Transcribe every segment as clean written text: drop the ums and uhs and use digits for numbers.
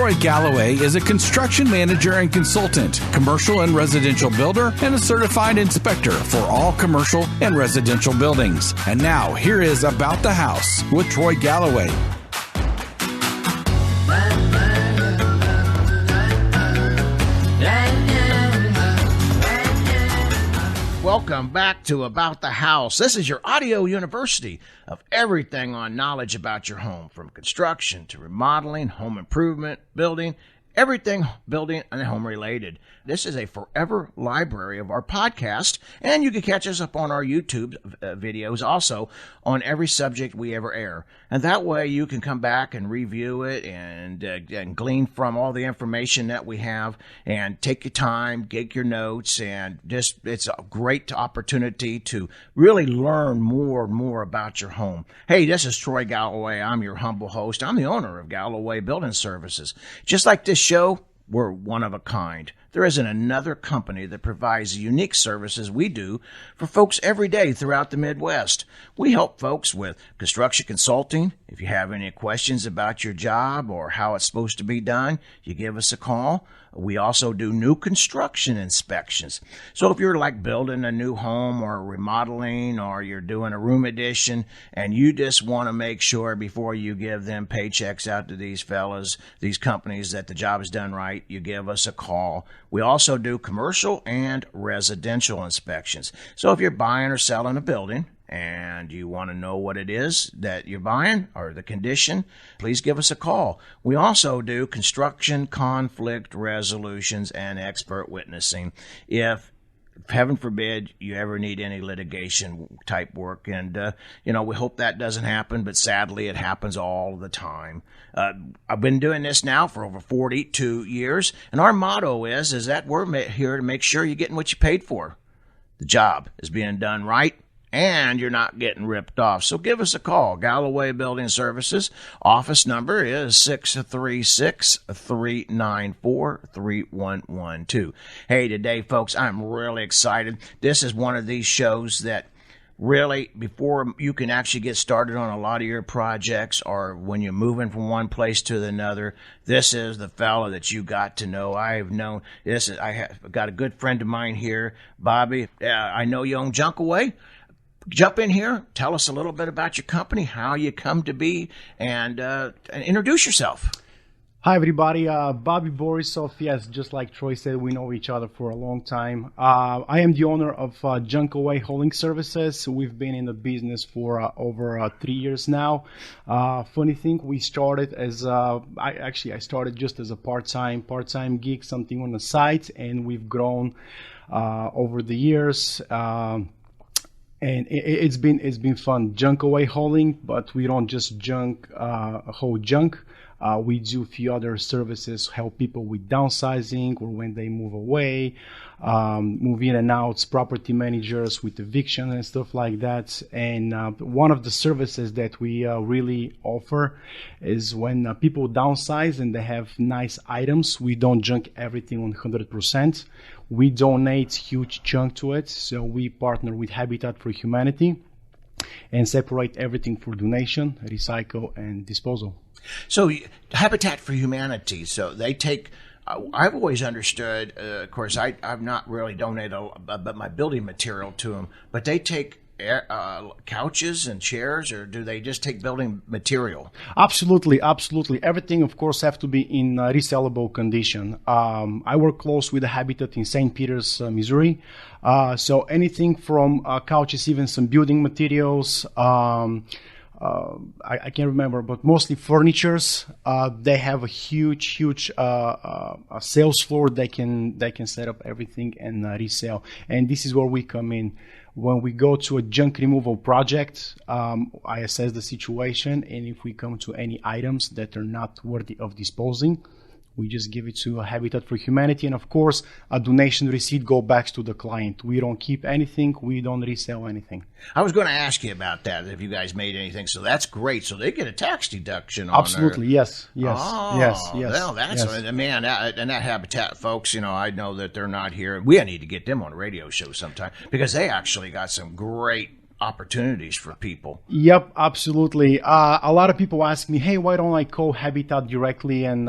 Troy Galloway is a construction manager and consultant, commercial and residential builder, and a certified inspector for all commercial and residential buildings. And now, here is About the House with Troy Galloway. Welcome back to About the House. This is your audio university of everything on knowledge about your home, from construction to remodeling, home improvement, building, everything building and home related. This is a forever library of our podcast, and you can catch us up on our YouTube videos also on every subject we ever air. And that way you can come back and review it and glean from all the information that we have and take your time, get your notes, and just it's a great opportunity to really learn more and more about your home. Hey, this is Troy Galloway. I'm your humble host. I'm the owner of Galloway Building Services. Just like this show, we're one of a kind. There isn't another company that provides the unique services we do for folks every day throughout the Midwest. We help folks with construction consulting. If you have any questions about your job or how it's supposed to be done, you give us a call. We also do new construction inspections. So if you're like building a new home or remodeling or you're doing a room addition and you just want to make sure before you give them paychecks out to these fellas, these companies, that the job is done right, you give us a call. We also do commercial and residential inspections. So if you're buying or selling a building and you want to know what it is that you're buying or the condition, please give us a call. We also do construction conflict resolutions and expert witnessing if heaven forbid you ever need any litigation type work. And, we hope that doesn't happen, but sadly it happens all the time. I've been doing this now for over 42 years, and our motto is that we're here to make sure you're getting what you paid for. The job is being done right, and you're not getting ripped off. So give us a call. Galloway Building Services. Office number is 636-394-3112. Hey, today, folks, I'm really excited. This is one of these shows that really, before you can actually get started on a lot of your projects or when you're moving from one place to another, this is the fellow that you got to know. I've known this. I have got a good friend of mine here, Bobby. I know you own Junkaway. Jump in here, tell us a little bit about your company, how you come to be, and introduce yourself. Hi, everybody. Bobby Borisov. Yes, just like Troy said, we know each other for a long time. I am the owner of Junkaway Building Services. We've been in the business for over 3 years now. Funny thing, we started as I started just as a part-time gig, something on the side, and we've grown over the years. And it's been fun. Junkaway hauling, but we don't just haul junk. We do a few other services, help people with downsizing or when they move away, move in and out, property managers with eviction and stuff like that. And one of the services that we really offer is when people downsize and they have nice items, we don't junk everything on 100%. We donate huge chunk to it. So we partner with Habitat for Humanity and separate everything for donation, recycle, and disposal. So Habitat for Humanity, so they take, I've always understood, of course, I've not really donated but my building material to them, but they take couches and chairs, or do they just take building material? Absolutely. Everything, of course, have to be in resellable condition. I work close with the Habitat in St. Peters, Missouri. So anything from couches, even some building materials, I can't remember, but mostly furnitures. They have a huge sales floor. They can set up everything and resell. And this is where we come in. When we go to a junk removal project, I assess the situation, and if we come to any items that are not worthy of disposing, we just give it to Habitat for Humanity, and of course, a donation receipt goes back to the client. We don't keep anything. We don't resell anything. I was going to ask you about that, if you guys made anything. So that's great. So they get a tax deduction on Absolutely, yes. Oh, yes. Well, that's man, and that Habitat folks, I know that they're not here. We need to get them on a radio show sometime because they actually got some great opportunities for people. Yep, absolutely. A lot of people ask me, hey, why don't I call Habitat directly? And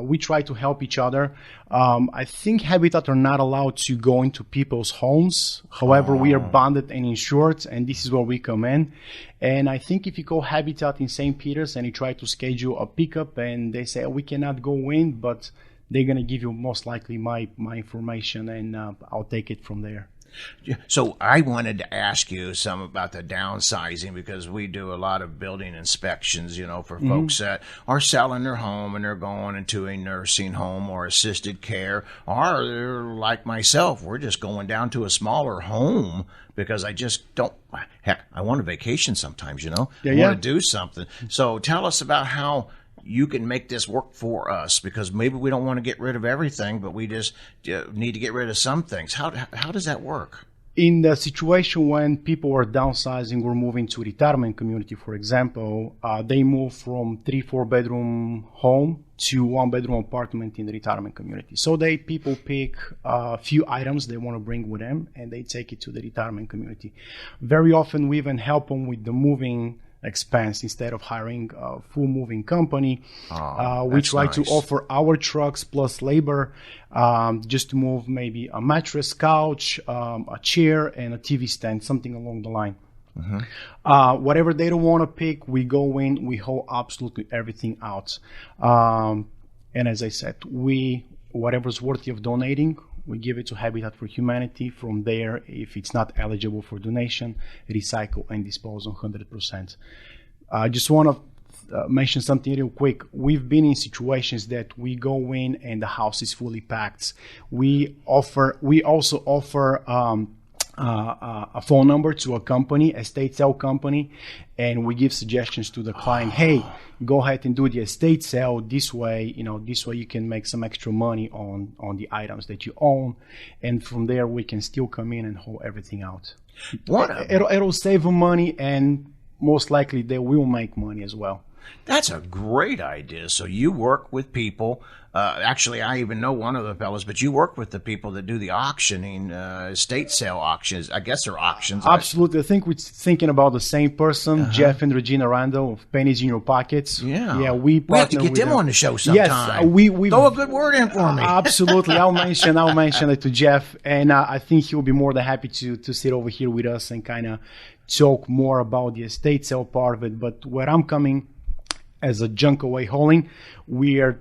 we try to help each other. I think Habitat are not allowed to go into people's homes. However, we are bonded and insured, and this is where we come in. And I think if you call Habitat in St. Peter's and you try to schedule a pickup and they say, we cannot go in, but they're going to give you most likely my information, and I'll take it from there. So I wanted to ask you some about the downsizing, because we do a lot of building inspections, for folks that are selling their home and they're going into a nursing home or assisted care, or they're like myself, we're just going down to a smaller home because I just don't, heck, I want a vacation sometimes, I want to do something. So tell us about how you can make this work for us, because maybe we don't want to get rid of everything, but we just need to get rid of some things. How does that work? In the situation when people are downsizing or moving to retirement community, for example, they move from 3-4 bedroom home to 1-bedroom apartment in the retirement community. So people pick a few items they want to bring with them and they take it to the retirement community. Very often we even help them with the moving expense. Instead of hiring a full moving company, we try to offer our trucks plus labor just to move maybe a mattress, couch, a chair, and a TV stand, something along the line. Whatever they don't want to pick, we go in, we haul absolutely everything out. And as I said, whatever's worthy of donating, we give it to Habitat for Humanity. From there, if it's not eligible for donation, recycle and dispose on 100%. I just want to mention something real quick. We've been in situations that we go in and the house is fully packed. We also offer a phone number to a company, estate sale company, and we give suggestions to the client. Hey, go ahead and do the estate sale this way. This way you can make some extra money on the items that you own, and from there we can still come in and haul everything out. It'll save them money, and most likely they will make money as well. That's a great idea. So you work with people. Actually, I even know one of the fellows, but you work with the people that do the auctioning, estate sale auctions. I guess they're auctions. Absolutely. I think we're thinking about the same person, Jeff and Regina Randall of Pennies in Your Pockets. Yeah. We have to get them on the show sometime. Yes, throw a good word in for me. Absolutely. I'll mention it to Jeff, and I think he'll be more than happy to sit over here with us and kind of talk more about the estate sale part of it. But where I'm coming as a junk away hauling, we are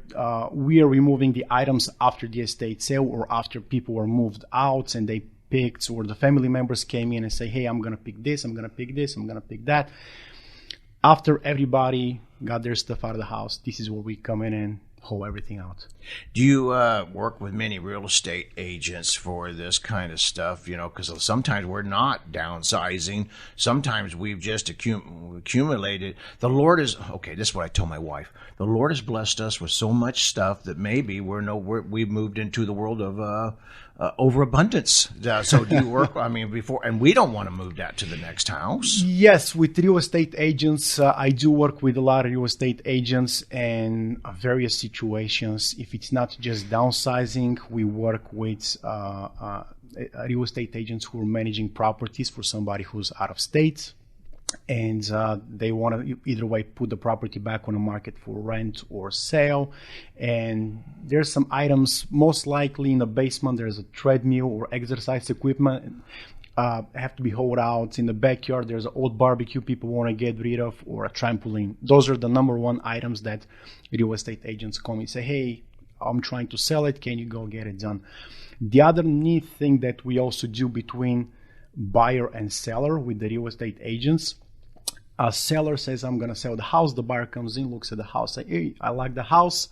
removing the items after the estate sale or after people were moved out and they picked, or the family members came in and say, hey, I'm going to pick this, I'm going to pick this, I'm going to pick that. After everybody got their stuff out of the house, this is where we come in and haul everything out. Do you work with many real estate agents for this kind of stuff? Because sometimes we're not downsizing. Sometimes we've just accumulated. The Lord is, this is what I told my wife. The Lord has blessed us with so much stuff that maybe we've moved into the world of overabundance. So do you work, before, and we don't want to move that to the next house? Yes, with real estate agents, I do work with a lot of real estate agents in various situations. If it's not just downsizing, we work with real estate agents who are managing properties for somebody who's out of state, and they want to either way put the property back on the market for rent or sale. And there's some items, most likely in the basement, there's a treadmill or exercise equipment have to be hauled out. In the backyard, there's an old barbecue people want to get rid of, or a trampoline. Those are the number one items that real estate agents call me and say, hey, I'm trying to sell it, can you go get it done? The other neat thing that we also do between buyer and seller with the real estate agents, a seller says, I'm going to sell the house. The buyer comes in, looks at the house, say, hey, I like the house,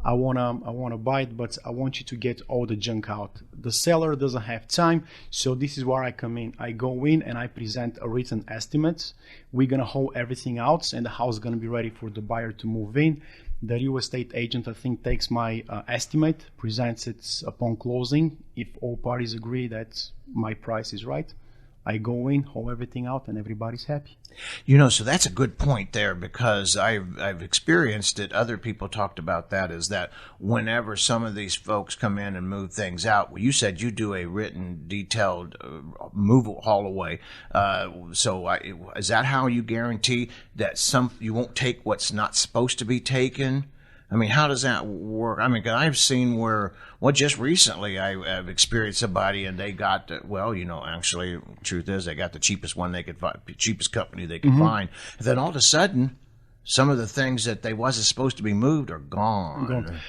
I wanna buy it, but I want you to get all the junk out. The seller doesn't have time, so this is where I come in. I go in and I present a written estimate. We're gonna haul everything out, and the house is gonna be ready for the buyer to move in. The real estate agent, I think, takes my estimate, presents it upon closing. If all parties agree that my price is right, I go in, haul everything out, and everybody's happy. So that's a good point there, because I've experienced it. Other people talked about that, is that whenever some of these folks come in and move things out, well, you said you do a written, detailed move, haul away. Is that how you guarantee that you won't take what's not supposed to be taken? I mean, how does that work? I mean, 'cause I've seen just recently I've experienced somebody and they got, actually, truth is they got the cheapest one they could find, cheapest company they could find. And then all of a sudden, some of the things that they wasn't supposed to be moved are gone.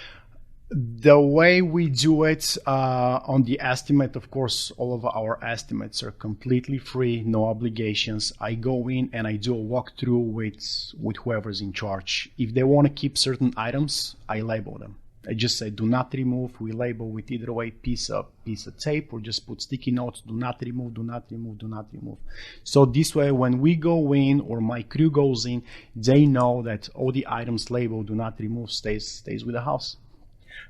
The way we do it on the estimate, of course, all of our estimates are completely free, no obligations. I go in and I do a walkthrough with whoever's in charge. If they want to keep certain items, I label them. I just say, do not remove. We label with either way piece of tape, or just put sticky notes, do not remove, do not remove, do not remove. So this way, when we go in or my crew goes in, they know that all the items labeled do not remove stays with the house.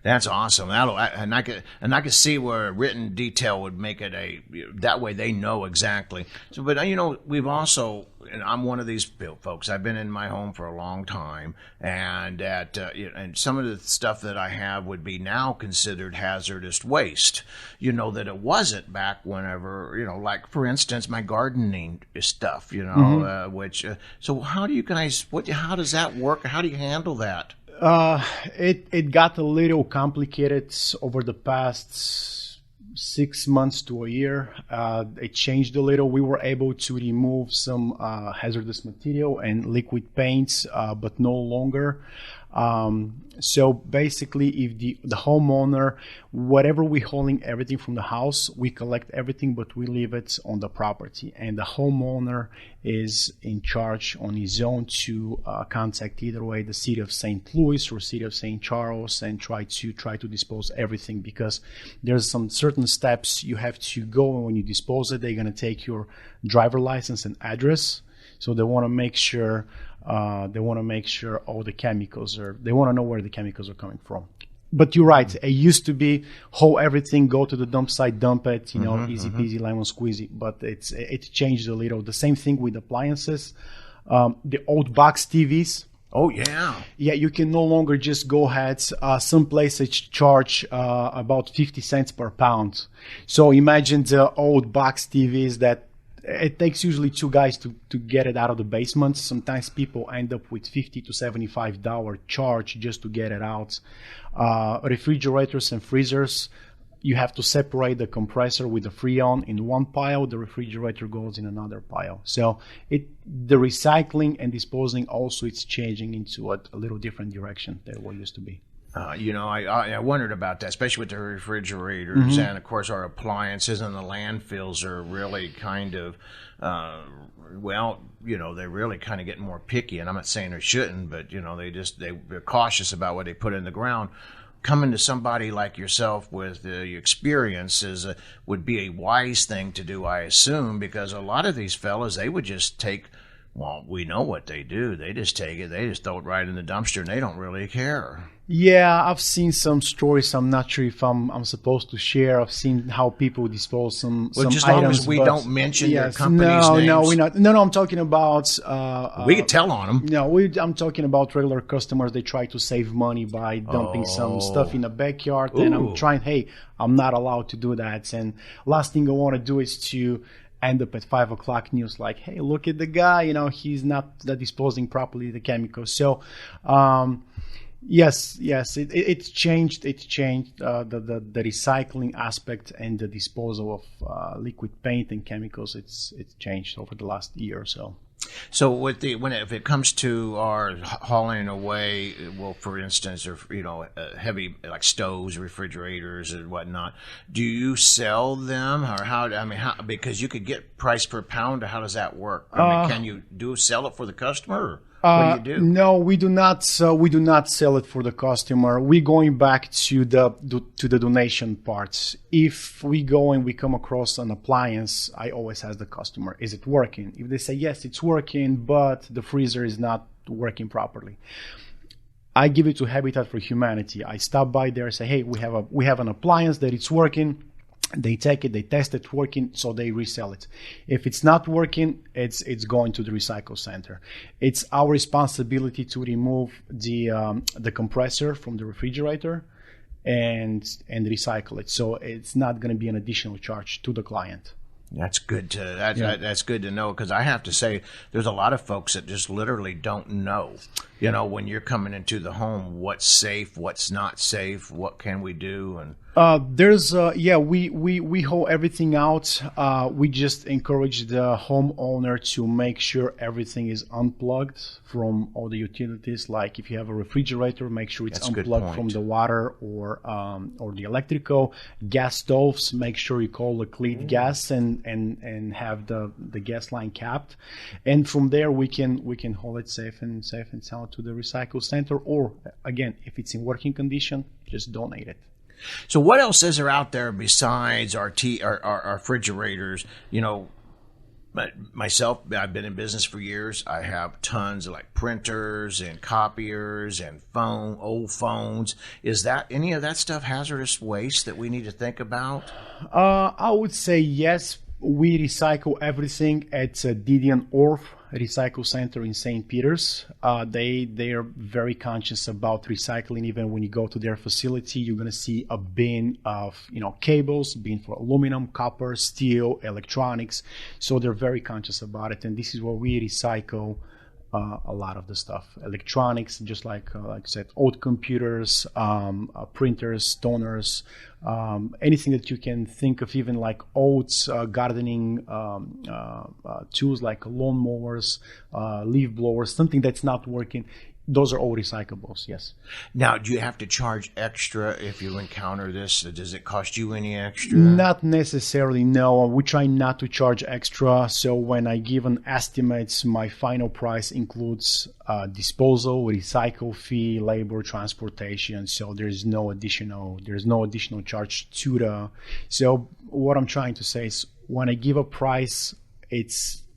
That's awesome. I could see where a written detail would make it that way they know exactly. So, but we've also, and I'm one of these folks. I've been in my home for a long time, and and some of the stuff that I have would be now considered hazardous waste. That it wasn't back whenever. Like for instance, my gardening stuff. Which. So how do you guys? How does that work? How do you handle that? It got a little complicated over the past 6 months to a year. It changed a little. We were able to remove some hazardous material and liquid paints, but no longer. So basically, if the homeowner, whatever we're hauling everything from the house, we collect everything, but we leave it on the property. And the homeowner is in charge on his own to contact either way the city of St. Louis or city of St. Charles and try to dispose everything, because there's some certain steps you have to go, and when you dispose it, they're going to take your driver license and address. So they want to make sure all the chemicals they want to know where the chemicals are coming from. But you're right. It used to be haul everything, go to the dump site, dump it, easy peasy, lemon squeezy. But it's changed a little. The same thing with appliances. The old box TVs. Oh, yeah. Yeah, you can no longer just go ahead. Some places charge about 50 cents per pound. So imagine the old box TVs that it takes usually two guys to get it out of the basement. Sometimes people end up with $50 to $75 charge just to get it out. Refrigerators and freezers, you have to separate the compressor with the Freon in one pile. The refrigerator goes in another pile. So the recycling and disposing also it's changing into a little different direction than what used to be. I wondered about that, especially with the refrigerators and, of course, our appliances and the landfills are really kind of, they're really kind of getting more picky. And I'm not saying they shouldn't, but, they're cautious about what they put in the ground. Coming to somebody like yourself with the experiences would be a wise thing to do, I assume, because a lot of these fellas, they would just take, well, we know what they do. They just take it. They just throw it right in the dumpster, and they don't really care. Yeah, I've seen some stories. I'm not sure if I'm supposed to share. I've seen how people dispose some just items. As long as we don't mention your company's names. No, we're not. No, I'm talking about... we could tell on them. No, I'm talking about regular customers. They try to save money by dumping some stuff in the backyard. Ooh. And I'm not allowed to do that. And last thing I want to do is to end up at 5 o'clock news like, hey, look at the guy, he's not disposing properly the chemicals. So... Yes, it's changed. It's changed the recycling aspect and the disposal of liquid paint and chemicals. It's changed over the last year or so. So if it comes to our hauling away, well, for instance, or heavy like stoves, refrigerators, and whatnot, do you sell them, or how? Because you could get price per pound. Or how does that work? Can you sell it for the customer? Or? What do you do? No, we do not. We do not sell it for the customer. We're going back to the donation parts. If we go and we come across an appliance, I always ask the customer, "Is it working?" If they say yes, it's working, but the freezer is not working properly, I give it to Habitat for Humanity. I stop by there and say, "Hey, we have an appliance that it's working. They take it, they test it working, so they resell it. If it's not working, it's going to the recycle center. It's our responsibility to remove the compressor from the refrigerator and recycle it. So it's not going to be an additional charge to the client. That's good that's good to know, because I have to say there's a lot of folks that just literally don't know, when you're coming into the home, what's safe, what's not safe, what can we do, and we haul everything out. We just encourage the homeowner to make sure everything is unplugged from all the utilities. Like if you have a refrigerator, make sure it's unplugged from the water or the electrical. Gas stoves, make sure you call the clean gas and have the gas line capped. And from there we can haul it safe and sell it to the recycle center. Or again, if it's in working condition, just donate it. So what else is there out there besides our refrigerators? Myself, I've been in business for years. I have tons of like printers and copiers and old phones. Is that any of that stuff hazardous waste that we need to think about? I would say yes. We recycle everything at Didion Orff Recycle Center in St. Peter's. They are very conscious about recycling. Even when you go to their facility, you're going to see a bin of cables, bin for aluminum, copper, steel, electronics. So they're very conscious about it. And this is where we recycle a lot of the stuff. Electronics, just like I said, old computers, printers, toners, anything that you can think of, even like old gardening tools like lawnmowers, leaf blowers, something that's not working. Those are all recyclables, yes. Now, do you have to charge extra if you encounter this? Does it cost you any extra? Not necessarily, no. We try not to charge extra. So when I give an estimate, my final price includes disposal, recycle fee, labor, transportation. So there's no additional charge to the. So what I'm trying to say is, when I give a price,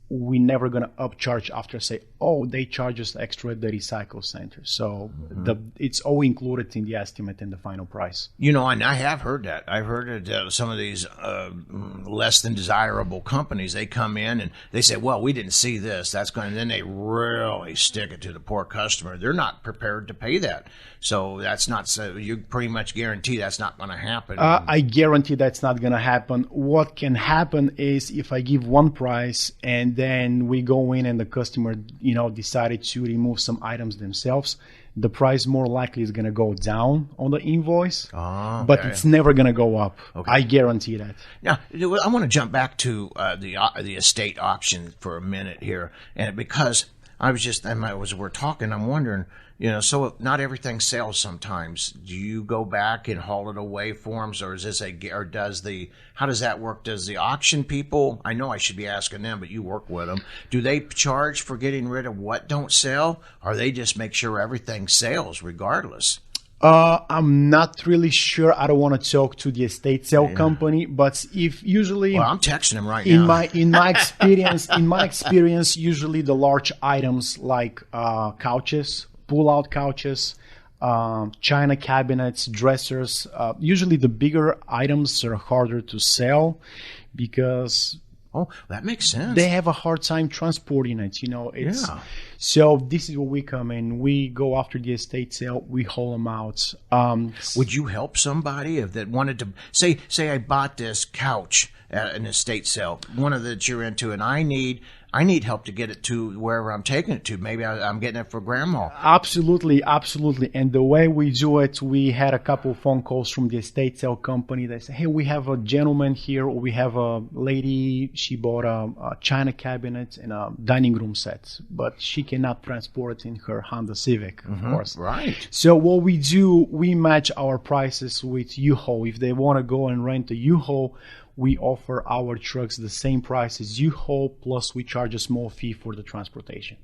we're never going to upcharge after say, they charge us extra at the recycle center. So it's all included in the estimate and the final price. And I have heard that. I've heard that some of these less than desirable companies, they come in and they say, well, we didn't see this. And then they really stick it to the poor customer. They're not prepared to pay that. So you pretty much guarantee that's not going to happen. I guarantee that's not going to happen. What can happen is if I give one price and then we go in and the customer, decided to remove some items themselves, the price more likely is going to go down on the invoice, but it's never going to go up. Okay. I guarantee that. Now, I want to jump back to the estate auction for a minute here, and because as we're talking, I'm wondering, so not everything sells sometimes. Do you go back and haul it away for them, or how does that work? Does the auction people, I know I should be asking them, but you work with them, do they charge for getting rid of what don't sell, or they just make sure everything sells regardless? I'm not really sure. I don't want to talk to the estate sale company, but if usually, I'm texting them right now. In my experience, usually the large items like couches, pull-out couches, china cabinets, dressers. Usually, the bigger items are harder to sell because. Oh, that makes sense. They have a hard time transporting it, So this is where we come in. We go after the estate sale. We haul them out. Would you help somebody that wanted to say I bought this couch at an estate sale, one of that you're into, and I need help to get it to wherever I'm taking it to. Maybe I'm getting it for grandma. Absolutely. And the way we do it, we had a couple of phone calls from the estate sale company. They say, hey, we have a gentleman here, or we have a lady. She bought a china cabinet and a dining room set, but she cannot transport it in her Honda Civic, of course. Right. So what we do, we match our prices with U-Haul. If they want to go and rent a U-Haul, we offer our trucks the same price as U-Haul, plus we charge a small fee for the transportation.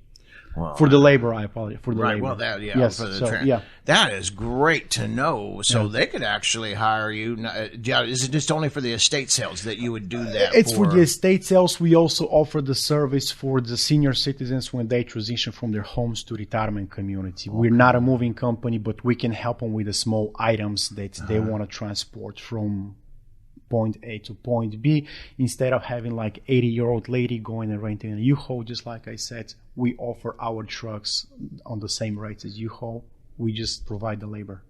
Well, for the labor, I apologize. For the labor. Well, yes. For the that is great to know. So they could actually hire you. Is it just only for the estate sales that you would do that? It's for the estate sales. We also offer the service for the senior citizens when they transition from their homes to retirement community. Okay. We're not a moving company, but we can help them with the small items that they want to transport from point A to point B, instead of having like 80-year-old lady going and renting a U-Haul. Just like I said, we offer our trucks on the same rates as U-Haul. We just provide the labor.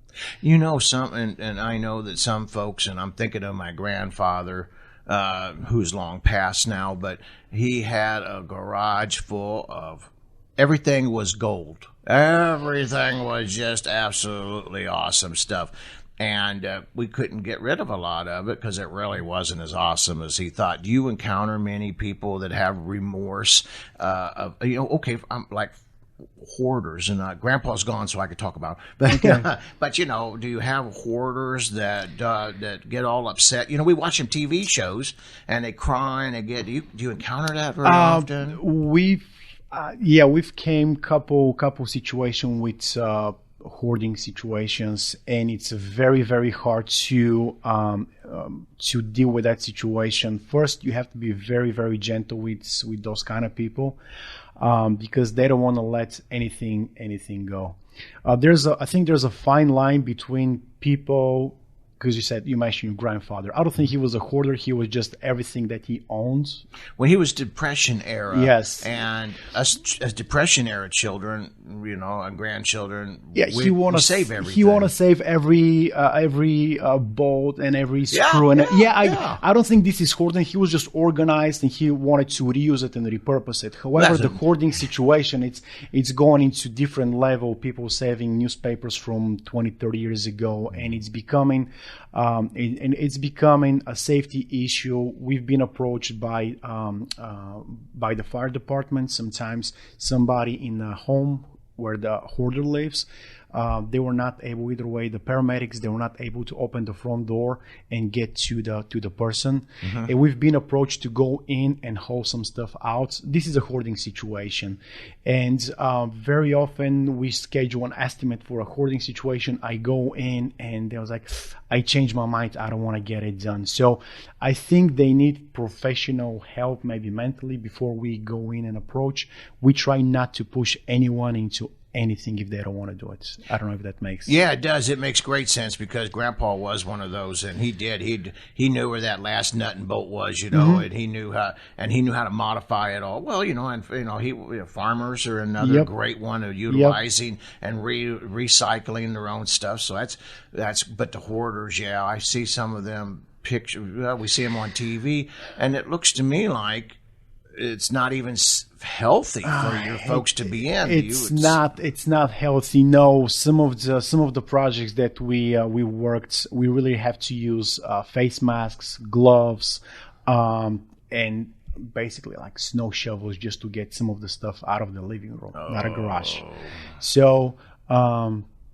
You know, and I know that some folks, and I'm thinking of my grandfather, who's long passed now, but he had a garage full of everything was gold. Everything was just absolutely awesome stuff. And we couldn't get rid of a lot of it because it really wasn't as awesome as he thought. Do you encounter many people that have remorse I'm like hoarders, and Grandpa's gone, so I could talk about it. But, but do you have hoarders that get all upset? We watch them TV shows, and they cry, and they get. Do you encounter that very often? We've came couple situation with hoarding situations, and it's very, very hard to deal with that situation. First, you have to be very, very gentle with those kind of people, because they don't want to let anything go. I think there's a fine line between people, because you mentioned your grandfather. I don't think he was a hoarder. He was just everything that he owns. When he was Depression era, yes, and us as Depression era children, and grandchildren, he want to save everything. He want to save every bolt and every screw. I don't think this is hoarding. He was just organized, and he wanted to reuse it and repurpose it. However, the hoarding situation, it's going into different level. People saving newspapers from 20, 30 years ago, and it's becoming a safety issue. We've been approached by the fire department. Sometimes somebody in a home where the hoarder lives, they were not able, either way, the paramedics, they were not able to open the front door and get to the person. Mm-hmm. And we've been approached to go in and haul some stuff out. This is a hoarding situation. And very often we schedule an estimate for a hoarding situation. I go in and they was like, I changed my mind. I don't want to get it done. So I think they need professional help, maybe mentally, before we go in and approach. We try not to push anyone into anything if they don't want to do it. I don't know if that makes sense. Yeah, it does. It makes great sense, because Grandpa was one of those, and he knew where that last nut and bolt was, Mm-hmm. and he knew how to modify it all. Well, farmers are another great one of utilizing and recycling their own stuff. So but the hoarders, I see some of them pictures. We see them on TV, and it looks to me like it's not even healthy for your folks to be in. It's not healthy. No, some of the projects that we worked, we really have to use face masks, gloves, and basically like snow shovels just to get some of the stuff out of the living room, not a garage. So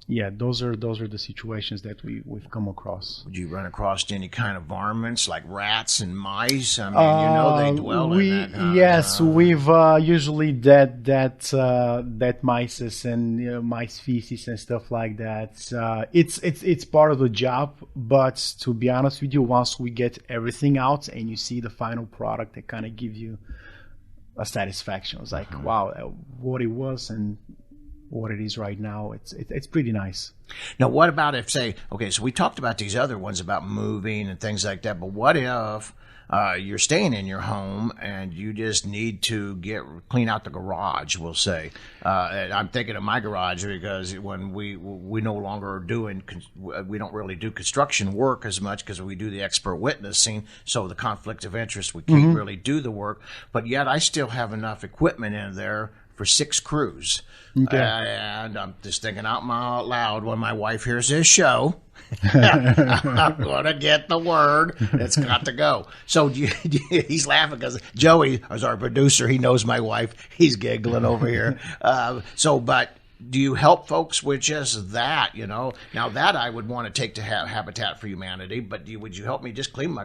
those are the situations that we've come across. Would you run across any kind of varmints like rats and mice? I mean, they dwell in that. Yes, we've usually that mice and mice feces and stuff like that. It's part of the job, but to be honest with you, once we get everything out and you see the final product, it kind of gives you a satisfaction. It's like, wow, what it was and what it is right now, it's pretty nice. Now, what about if, say, okay, so we talked about these other ones about moving and things like that, but what if you're staying in your home and you just need to clean out the garage, we'll say. I'm thinking of my garage because when we no longer are we don't really do construction work as much because we do the expert witnessing, so the conflict of interest, we can't really do the work, but yet I still have enough equipment in there for 6 crews. Okay. And I'm just thinking out loud when my wife hears this show, I'm going to get the word. It's got to go. So he's laughing because Joey is our producer. He knows my wife. He's giggling over here. But do you help folks with just that, Now that I would want to take to Habitat for Humanity, but would you help me just clean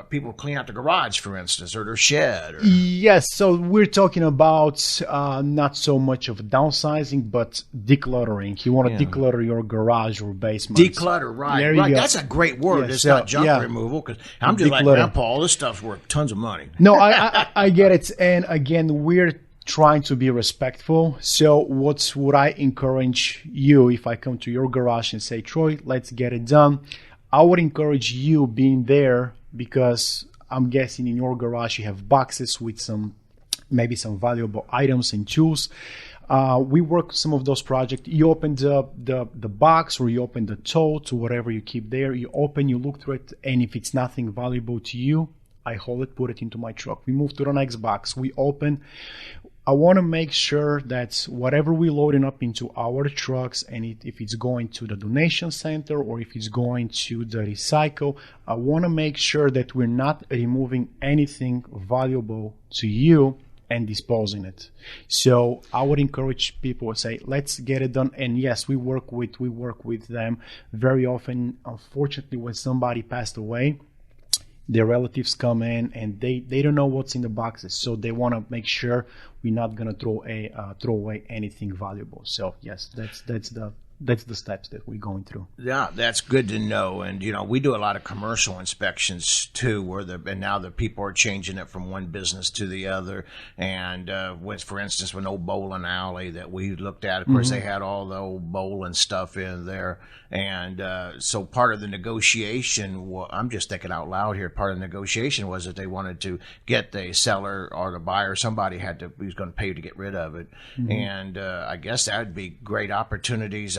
people clean out the garage, for instance, or their shed? Yes, so we're talking about not so much of downsizing, but decluttering. You want to declutter your garage or basement. Declutter, right. Right. That's a great word. It's not junk removal, because I'm just like Grandpa. All this stuff's worth tons of money. No, I get it. And again, we're trying to be respectful. So what would I encourage you if I come to your garage and say, Troy, let's get it done? I would encourage you being there, because I'm guessing in your garage you have boxes with maybe some valuable items and tools. We work some of those projects. You open the box, or you open the tote, or whatever you keep there. You open, you look through it, and if it's nothing valuable to you, I hold it, put it into my truck. We move to the next box. We open. I want to make sure that whatever we're loading up into our trucks, and if it's going to the donation center or if it's going to the recycle, I want to make sure that we're not removing anything valuable to you and disposing it. So I would encourage people to say, let's get it done. And yes, we work with them very often. Unfortunately, when somebody passed away, their relatives come in and they don't know what's in the boxes, so they want to make sure we're not going to throw away anything valuable. So yes, that's the steps that we're going through. Yeah, that's good to know. And we do a lot of commercial inspections too, and now the people are changing it from one business to the other. And for instance, with old bowling alley that we looked at, of course, they had all the old bowling stuff in there. And so part of the negotiation, I'm just thinking out loud here, part of the negotiation was that they wanted to get the seller or the buyer, somebody was going to pay to get rid of it. And I guess that would be great opportunities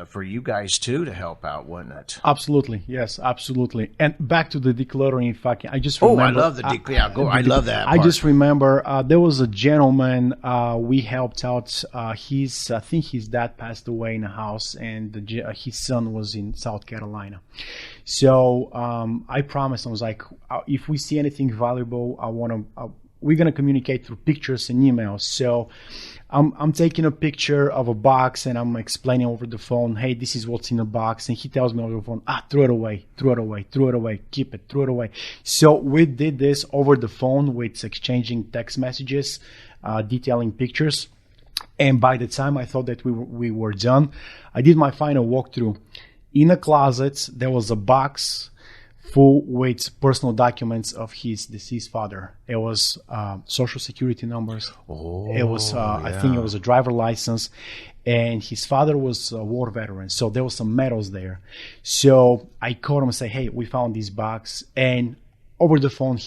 for you guys too to help out, wouldn't it? Absolutely, yes, absolutely. And back to the decluttering, if I can, I just remember. Oh, I love the decluttering. I love that part. I just remember there was a gentleman we helped out. I think his dad passed away in a house, and his son was in South Carolina. So I promised, I was like, if we see anything valuable, we're gonna communicate through pictures and emails. So I'm taking a picture of a box and I'm explaining over the phone, hey, this is what's in the box. And he tells me over the phone, throw it away, keep it, throw it away. So we did this over the phone with exchanging text messages, detailing pictures. And by the time I thought that we were done, I did my final walkthrough. In a closet, there was a box full with personal documents of his deceased father. It was social security numbers. It was, I think it was a driver license. And his father was a war veteran, so there was some medals there. So I called him and said, hey, we found this box. And over the phone,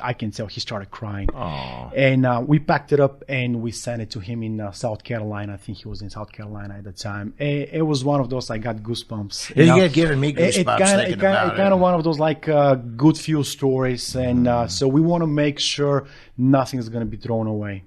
I can tell he started crying. Aww. And we packed it up and we sent it to him in South Carolina. I think he was in South Carolina at the time. It was one of those, I got goosebumps. You're giving me goosebumps thinking about it. It's kind of one of those good feel stories. And so we want to make sure nothing is going to be thrown away.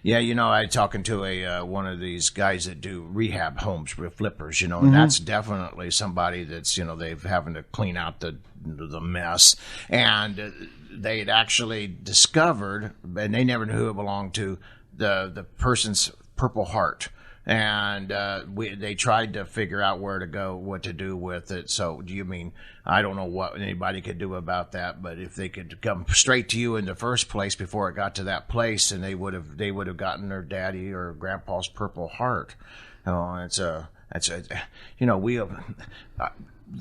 Yeah, I talking to one of these guys that do rehab homes with flippers, and that's definitely somebody that's, they've having to clean out the mess. And they'd actually discovered, and they never knew who it belonged to, the person's Purple Heart. And they tried to figure out where to go, what to do with it. So do you mean, I don't know what anybody could do about that, but if they could come straight to you in the first place before it got to that place, and they would have gotten their daddy or grandpa's Purple Heart.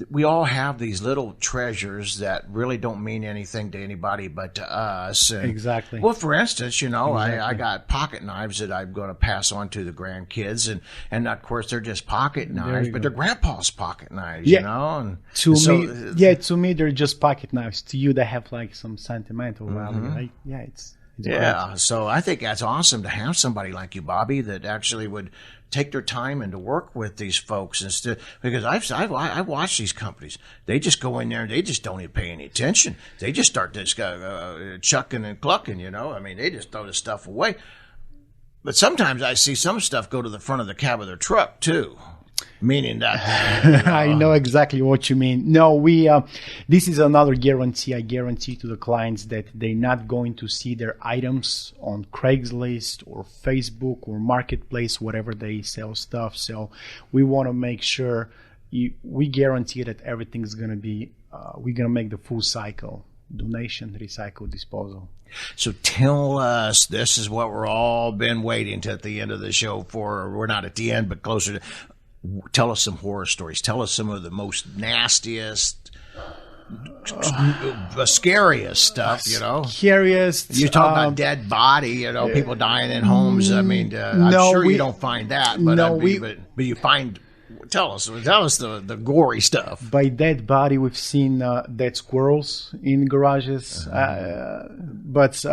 We all have these little treasures that really don't mean anything to anybody but to us. And, exactly. Well, for instance, exactly. I got pocket knives that I'm going to pass on to the grandkids, and of course they're just pocket knives, but they're grandpa's pocket knives, And to me, they're just pocket knives. To you, they have some sentimental value, right? Yeah, it's great. So I think that's awesome to have somebody like you, Bobby, that actually would take their time and to work with these folks instead, because I've watched these companies. They just go in there and they just don't even pay any attention. They just start this chucking and clucking, they just throw the stuff away. But sometimes I see some stuff go to the front of the cab of their truck too. Meaning that I know exactly what you mean. No, this is another guarantee. I guarantee to the clients that they're not going to see their items on Craigslist or Facebook or Marketplace, whatever they sell stuff. So we want to make sure we guarantee that everything's going to be, we're going to make the full cycle: donation, recycle, disposal. So tell us, this is what we're all been waiting to at the end of the show for. We're not at the end, but closer to. Tell us some horror stories. Tell us some of the most nastiest, scariest stuff, Scariest. You talk about dead body, people dying in homes. I mean, I'm sure you don't find that, but you find Tell us the gory stuff. By dead body, we've seen dead squirrels in garages. But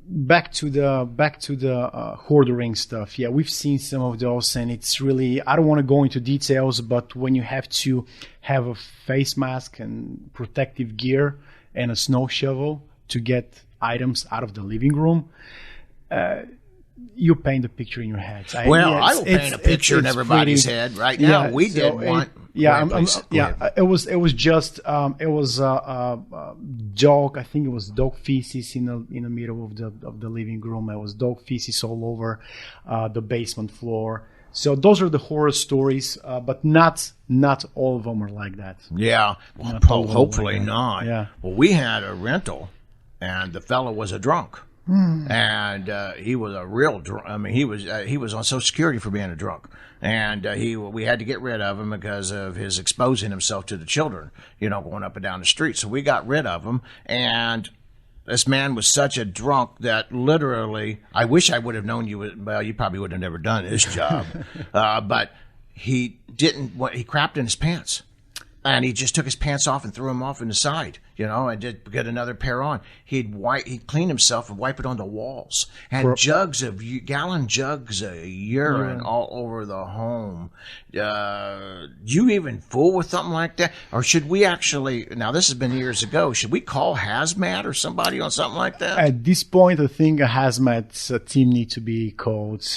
back to the hoarding stuff. Yeah, we've seen some of those, and it's really, I don't want to go into details, but when you have to have a face mask and protective gear and a snow shovel to get items out of the living room, you paint a picture in your head. I will paint a picture in everybody's head right now. Yeah, we did one. It was just dog. I think it was dog feces in the middle of the living room. It was dog feces all over the basement floor. So those are the horror stories, but not all of them are like that. Yeah, well, hopefully not. Yeah. Well, we had a rental, and the fellow was a drunk. And he was a real drunk. I mean, he was on Social Security for being a drunk, and we had to get rid of him because of his exposing himself to the children, going up and down the street. So we got rid of him, and this man was such a drunk that literally, I wish I would have known you. Well, you probably would have never done this job, but he didn't. He crapped in his pants. And he just took his pants off and threw them off in the side, and did get another pair on. He'd clean himself and wipe it on the walls. And gallon jugs of urine all over the home. You even fool with something like that? Or should we actually, now this has been years ago, should we call hazmat or somebody on something like that? At this point, I think a hazmat team need to be called.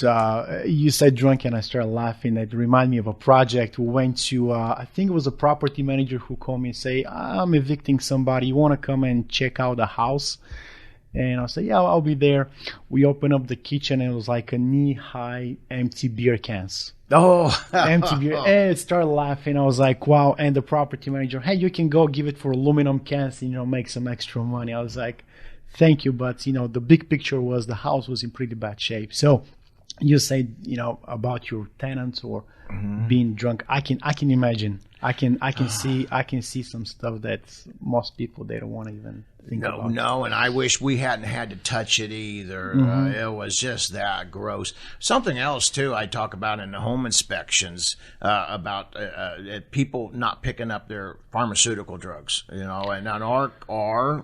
You said drunk and I started laughing. It reminded me of a project. We went to, I think it was a property manager who called me and say, I'm evicting somebody. You want to come and check out the house? And I'll say, yeah, I'll be there. We open up the kitchen and it was like a knee-high empty beer cans. Oh, empty beer. And it started laughing. I was like, wow. And the property manager, hey, you can go give it for aluminum cans and, make some extra money. I was like, thank you. But, the big picture was the house was in pretty bad shape. So you said, about your tenants or being drunk. I can imagine. I can see some stuff that most people, they don't want to even think about. No, and I wish we hadn't had to touch it either. It was just that gross. Something else too I talk about in the home inspections about people not picking up their pharmaceutical drugs, and on our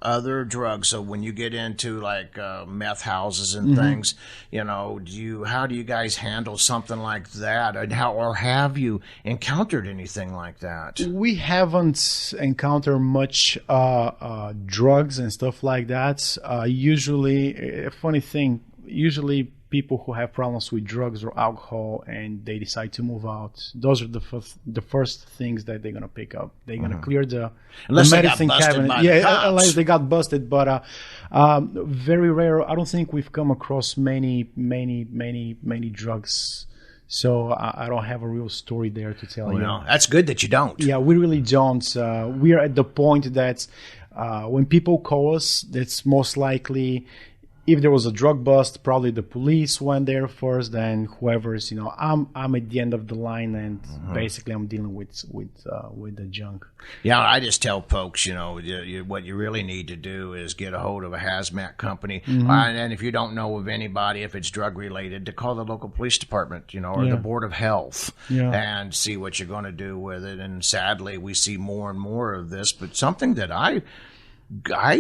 other drugs. So when you get into like meth houses and things, how do you guys handle something like that? And have you encountered anything like that? We haven't encountered much drugs and stuff like that. Usually, a funny thing, people who have problems with drugs or alcohol and they decide to move out, those are the first things that they're going to pick up. They're going to clear the medicine cabinet. Unless they got busted. But very rare. I don't think we've come across many drugs. So I don't have a real story there to tell you. No, that's good that you don't. Yeah, we really don't. We are at the point that when people call us, that's most likely, if there was a drug bust, probably the police went there first, then whoever's, I'm at the end of the line, and basically I'm dealing with the junk. Yeah, I just tell folks, what you really need to do is get a hold of a hazmat company, and if you don't know of anybody, if it's drug related, to call the local police department, or the Board of Health, and see what you're going to do with it. And sadly, we see more and more of this, but something that I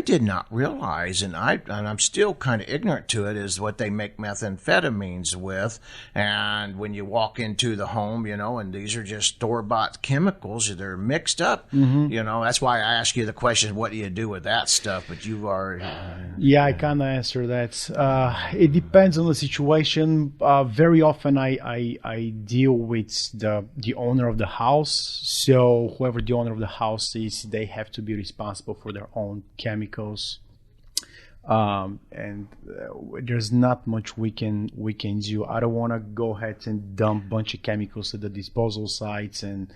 did not realize, and I'm still kind of ignorant to it, is what they make methamphetamines with. And when you walk into the home, and these are just store-bought chemicals, they're mixed up. That's why I ask you the question, what do you do with that stuff? But you are... I can't answer that. It depends on the situation. Very often I deal with the owner of the house. So whoever the owner of the house is, they have to be responsible for their own chemicals, and there's not much we can do. I don't want to go ahead and dump a bunch of chemicals at the disposal sites and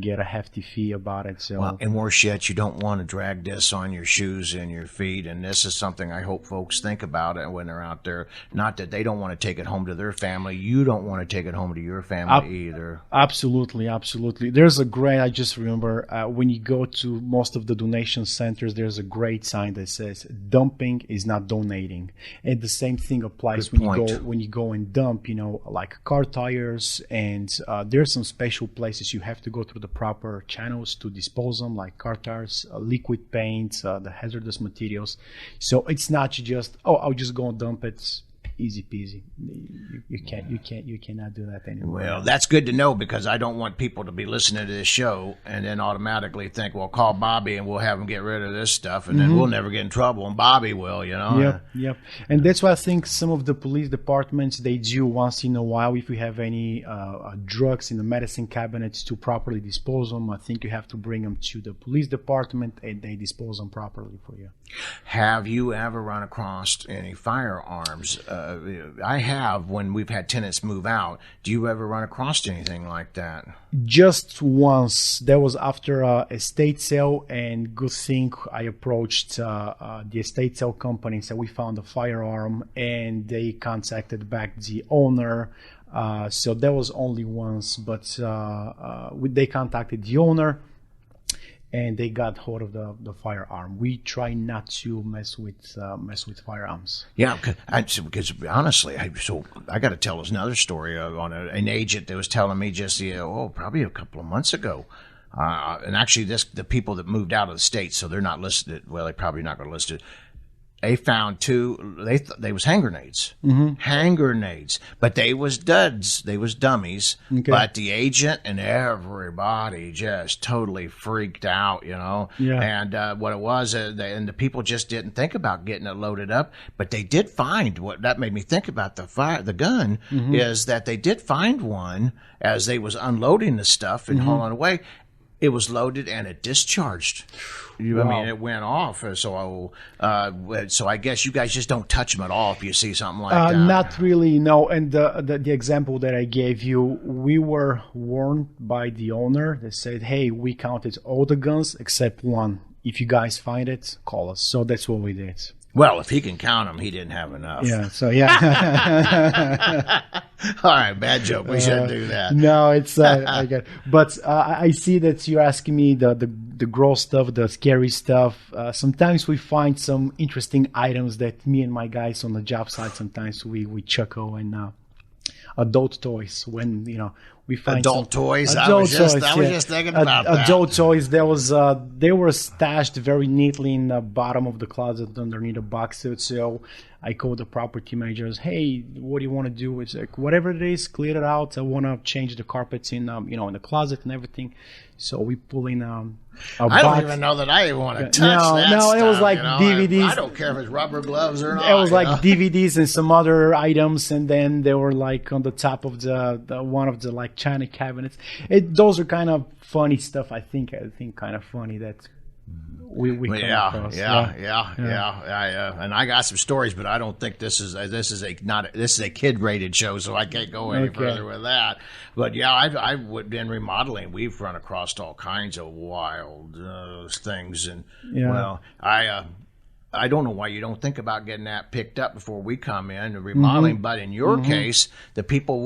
get a hefty fee about it. So, well, and worse yet, you don't want to drag this on your shoes and your feet. And this is something I hope folks think about it when they're out there. Not that they don't want to take it home to their family. You don't want to take it home to your family either. Absolutely, absolutely. There's a great, I just remember, when you go to most of the donation centers, there's a great sign that says, dumping is not donating. And the same thing applies when you go and dump, like car tires. And there's some special places you have to go through the proper channels to dispose them, like car tires, liquid paint, the hazardous materials. So it's not just, I'll just go and dump it. Easy peasy. You cannot do that anymore. Well, that's good to know, because I don't want people to be listening to this show and then automatically think, well, call Bobby and we'll have him get rid of this stuff, and then we'll never get in trouble, and Bobby will, Yep. And that's why I think some of the police departments, they do once in a while, if you have any drugs in the medicine cabinets, to properly dispose them. I think you have to bring them to the police department and they dispose them properly for you. Have you ever run across any firearms? I have, when we've had tenants move out. Do you ever run across anything like that? Just once. That was after a estate sale, and good thing I approached the estate sale company and said we found a firearm, and they contacted back the owner. So that was only once, but they contacted the owner, and they got hold of the firearm. We try not to mess with firearms. Yeah, because honestly, I got to tell us another story on an agent that was telling me just probably a couple of months ago. And actually, the people that moved out of the state, so they're not listed. Well, they're probably not going to list it. They found two. They was hand grenades, hand grenades, but they was duds. They was dummies. Okay. But the agent and everybody just totally freaked out, Yeah. And what it was, and the people just didn't think about getting it loaded up. But they did find what that made me think about the gun is that they did find one as they was unloading the stuff and hauling away. It was loaded and it discharged. I mean, it went off. So I guess you guys just don't touch them at all if you see something like that. Not really, no. And the example that I gave you, we were warned by the owner. They said, hey, we counted all the guns except one. If you guys find it, call us. So that's what we did. Well, if he can count them, he didn't have enough. Yeah, so yeah. All right, bad joke. We shouldn't do that. No, it's I get. But I see that you're asking me the gross stuff, the scary stuff. Sometimes we find some interesting items that me and my guys on the job site, sometimes we chuckle, and adult toys when we find adult toys. I was just thinking about that. Adult toys. They were stashed very neatly in the bottom of the closet underneath a box. So I called the property managers. Hey, what do you want to do? It's like whatever it is, clear it out. I want to change the carpets in in the closet and everything. So we pull in a box. I don't even know that I even want to touch that. No, stuff, it was like DVDs. I don't care if it's rubber gloves or not. It was like DVDs and some other items, and then they were like on the top of the one of the like china cabinets. Those are kind of funny stuff. I think kind of funny that we come across. Yeah. And I got some stories, but I don't think this is a kid rated show, so I can't go any further with that. But yeah, I would in remodeling, we've run across all kinds of wild things, and well, I don't know why you don't think about getting that picked up before we come in and remodeling. But in your case, the people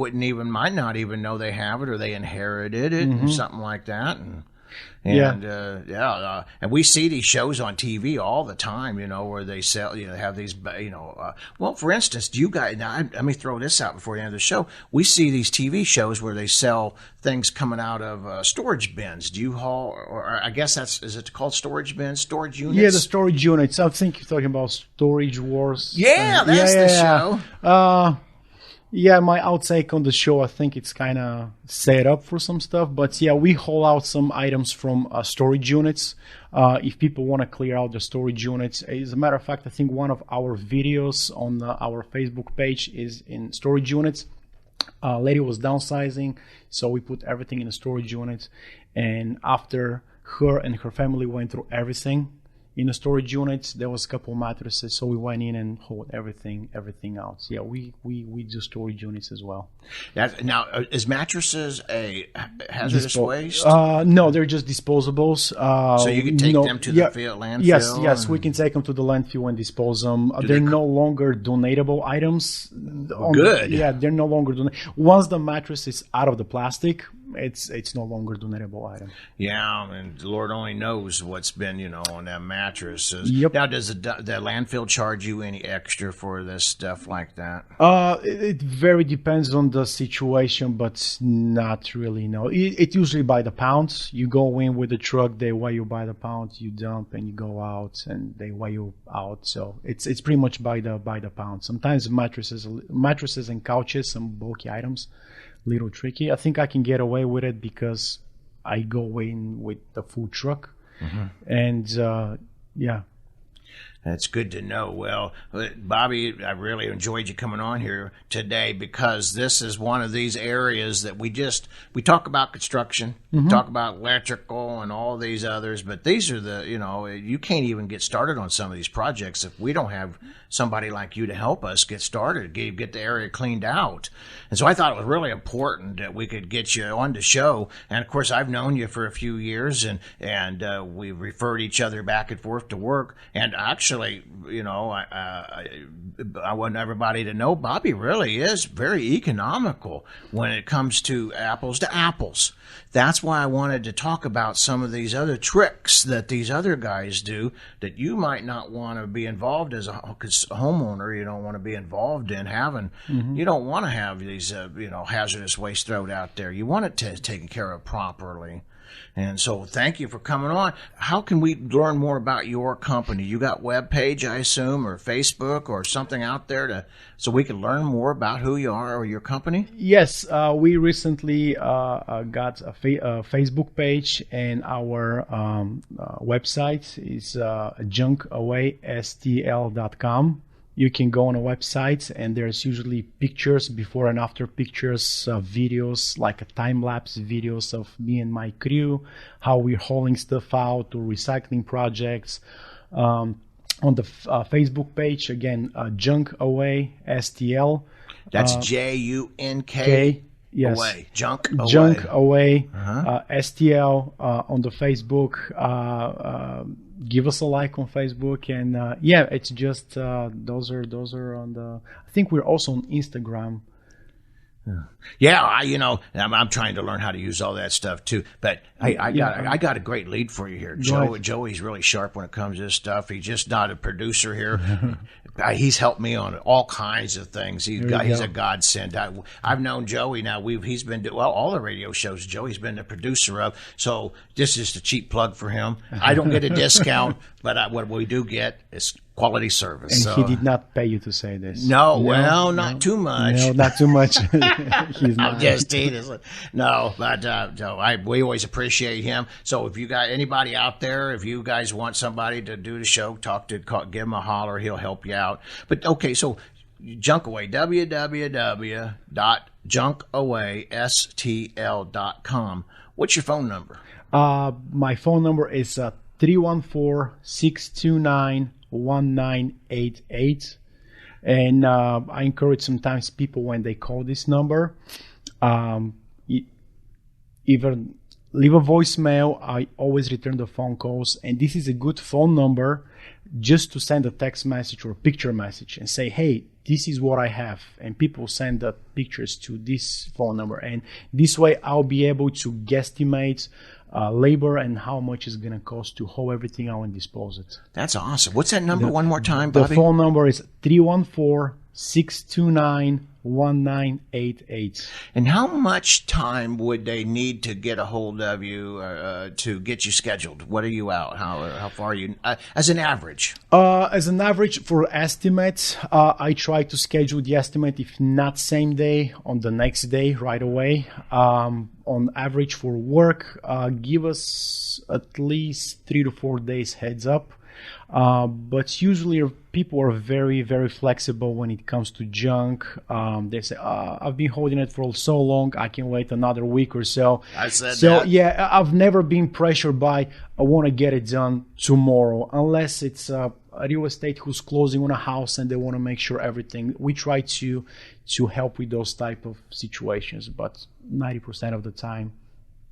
might not even know they have it, or they inherited it, and something like that. And we see these shows on TV all the time, where they sell, have these, well, for instance, do you guys, now let me throw this out before the end of the show. We see these TV shows where they sell things coming out of storage bins. Do you haul, or I guess is it called storage bins, storage units? Yeah, the storage units. I think you're talking about Storage Wars. Yeah, that's the show. Yeah, my outtake on the show, I think it's kind of set up for some stuff. But yeah, we haul out some items from storage units. If people want to clear out the storage units. As a matter of fact, I think one of our videos on our Facebook page is in storage units. Lady was downsizing, so we put everything in the storage units. And after her and her family went through everything, in the storage units, there was a couple mattresses, so we went in and hauled everything out. Yeah, we do storage units as well. Now, is mattresses a hazardous waste? No, they're just disposables. So you can take them to the landfill? Yes, we can take them to the landfill and dispose them. They're no longer donatable items. Good. Yeah, they're no longer donatable. Once the mattress is out of the plastic, it's no longer donatable item. Yeah, and the Lord only knows what's been, on that mattresses. Yep. Now, does the landfill charge you any extra for this stuff like that? It very depends on the situation, but not really, no. It usually by the pound. You go in with the truck, they weigh you by the pound, you dump, and you go out, and they weigh you out. So it's pretty much by the pound. Sometimes mattresses and couches, some bulky items, little tricky. I think I can get away with it because I go in with the food truck, and yeah. That's good to know. Well, Bobby, I really enjoyed you coming on here today because this is one of these areas that we talk about construction, talk about electrical and all these others, but these are you can't even get started on some of these projects if we don't have somebody like you to help us get started, get the area cleaned out. And so I thought it was really important that we could get you on the show. And of course, I've known you for a few years, and we referred each other back and forth to work. And actually, I want everybody to know Bobby really is very economical when it comes to apples. That's why I wanted to talk about some of these other tricks that these other guys do that you might not want to be involved as a homeowner. You don't want to be involved in having. You don't want to have these hazardous waste thrown out there. You want it taken care of properly. And so thank you for coming on. How can we learn more about your company? You got web page, I assume, or Facebook or something out there so we can learn more about who you are or your company? Yes, we recently got a Facebook page, and our website is junkawaystl.com. You can go on a website, and there's usually pictures, before and after pictures, videos, like a time-lapse videos of me and my crew, how we're hauling stuff out, or recycling projects. On the Facebook page, again, Junk Away STL. That's JUNK. Yes. Away. Junk Away. STL on the Facebook. Give us a like on Facebook, and it's just those are on the. I think we're also on Instagram. Yeah, I'm trying to learn how to use all that stuff too. But I got a great lead for you here. Joey's really sharp when it comes to this stuff. He's just not a producer here. He's helped me on all kinds of things. He's a godsend. I've known Joey now. He's been all the radio shows Joey's been the producer of. So this is a cheap plug for him. I don't get a discount, but what we do get is quality service. And he did not pay you to say this. No, not too much. No, not too much. He's not. I'm just teasing. No, but we always appreciate him. So if you got anybody out there, if you guys want somebody to do the show, give him a holler. He'll help you out. But okay, so Junkaway, www.junkawaystl.com. What's your phone number? My phone number is 314-629-1988. And I encourage sometimes people when they call this number, either leave a voicemail. I always return the phone calls, and this is a good phone number just to send a text message or a picture message and say, hey, this is what I have. And people send the pictures to this phone number. And this way I'll be able to guesstimate labor and how much it's going to cost to haul everything out and dispose it. That's awesome. What's that number one more time, Bobby? The phone number is 314-629-1988. And how much time would they need to get a hold of you to get you scheduled? What are you out? How far are you? As an average? As an average for estimates, I try to schedule the estimate, if not same day, on the next day right away. On average for work, give us at least 3 to 4 days heads up. But usually people are very, very flexible when it comes to junk. They say, I've been holding it for so long, I can wait another week or so. I said so, that. yeah, I've never been pressured by, I want to get it done tomorrow, unless it's a real estate who's closing on a house and they want to make sure everything. We try to help with those type of situations, but 90% of the time,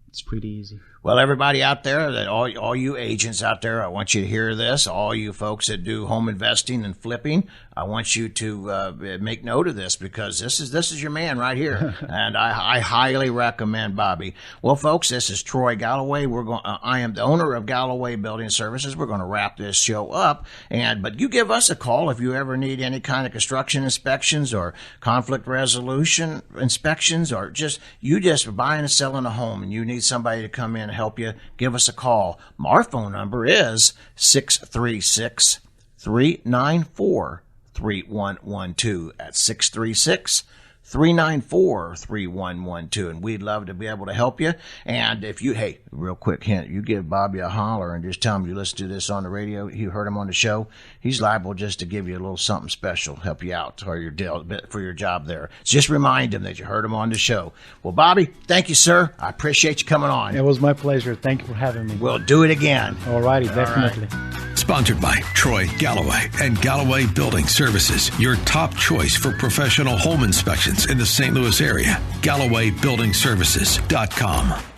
it's pretty easy. Well, everybody out there, that all you agents out there, I want you to hear this. All you folks that do home investing and flipping, I want you to make note of this, because this is your man right here, and I highly recommend Bobby. Well, folks, this is Troy Galloway. I am the owner of Galloway Building Services. We're going to wrap this show up, but you give us a call if you ever need any kind of construction inspections or conflict resolution inspections, or just buying and selling a home and you need somebody to come in and help you. Give us a call. Our phone number is 636-394-3112. That's 636-394-3112, and we'd love to be able to help you. And if you, hey, real quick hint, you give Bobby a holler and just tell him you listen to this on the radio, you heard him on the show, he's liable just to give you a little something special, help you out for your deal, for your job there. So just remind him that you heard him on the show. Well, Bobby, thank you, sir. I appreciate you coming on. It was my pleasure. Thank you for having me. We'll do it again. All righty, definitely. Right. Sponsored by Troy Galloway and Galloway Building Services, your top choice for professional home inspections in the St. Louis area. GallowayBuildingServices.com.